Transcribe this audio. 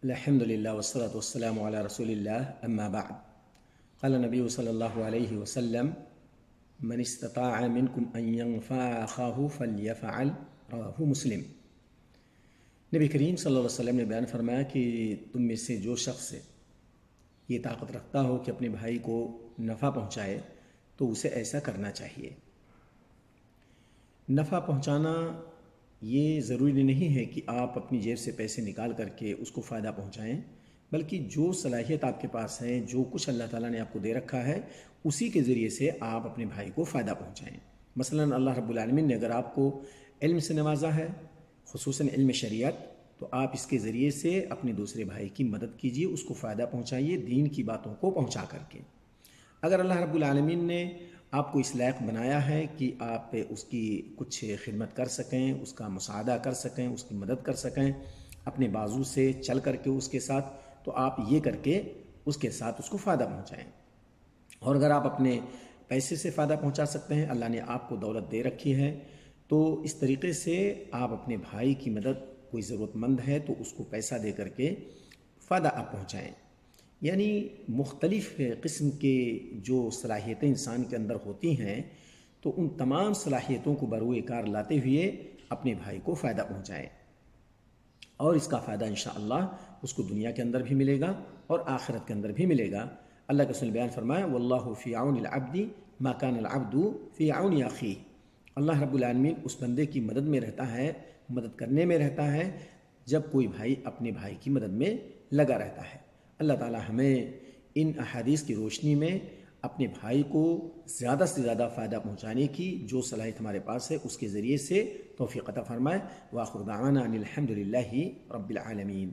الحمدللہ والصلاة والسلام علی رسول اللہ اما بعد قال نبی صلی اللہ علیہ وسلم من استطاع منکم ان ينفع اخاہ فلیفعل رواہ مسلم۔ نبی کریم صلی اللہ علیہ وسلم نے بیان فرمایا کہ تم میں سے جو شخص یہ طاقت رکھتا ہو کہ اپنے بھائی کو نفع پہنچائے تو اسے ایسا کرنا چاہیے۔ نفع پہنچانا یہ ضروری نہیں ہے کہ آپ اپنی جیب سے پیسے نکال کر کے اس کو فائدہ پہنچائیں، بلکہ جو صلاحیت آپ کے پاس ہے، جو کچھ اللہ تعالیٰ نے آپ کو دے رکھا ہے، اسی کے ذریعے سے آپ اپنے بھائی کو فائدہ پہنچائیں۔ مثلا اللہ رب العالمین نے اگر آپ کو علم سے نوازا ہے، خصوصاً علم شریعت، تو آپ اس کے ذریعے سے اپنے دوسرے بھائی کی مدد کیجیے، اس کو فائدہ پہنچائیے دین کی باتوں کو پہنچا کر کے۔ اگر اللہ رب العالمین نے آپ کو اس لائق بنایا ہے کہ آپ اس کی کچھ خدمت کر سکیں، اس کا مساعدہ کر سکیں، اس کی مدد کر سکیں اپنے بازو سے چل کر کے اس کے ساتھ، تو آپ یہ کر کے اس کے ساتھ اس کو فائدہ پہنچائیں۔ اور اگر آپ اپنے پیسے سے فائدہ پہنچا سکتے ہیں، اللہ نے آپ کو دولت دے رکھی ہے، تو اس طریقے سے آپ اپنے بھائی کی مدد، کوئی ضرورت مند ہے تو اس کو پیسہ دے کر کے فائدہ آپ پہنچائیں۔ یعنی مختلف قسم کے جو صلاحیتیں انسان کے اندر ہوتی ہیں، تو ان تمام صلاحیتوں کو بروئے کار لاتے ہوئے اپنے بھائی کو فائدہ پہنچائیں، اور اس کا فائدہ انشاءاللہ اس کو دنیا کے اندر بھی ملے گا اور آخرت کے اندر بھی ملے گا۔ اللہ کے رسول بیان فرمایا واللہ فی عون العبد ما کان العبد فی عون اخیہ۔ اللہ رب العالمین اس بندے کی مدد میں رہتا ہے، مدد کرنے میں رہتا ہے، جب کوئی بھائی اپنے بھائی کی مدد میں لگا رہتا ہے۔ اللہ تعالی ہمیں ان احادیث کی روشنی میں اپنے بھائی کو زیادہ سے زیادہ فائدہ پہنچانے کی جو صلاحیت ہمارے پاس ہے اس کے ذریعے سے توفیق عطا فرمائے۔ وآخر دعوانا ان الحمد للہ رب العالمین۔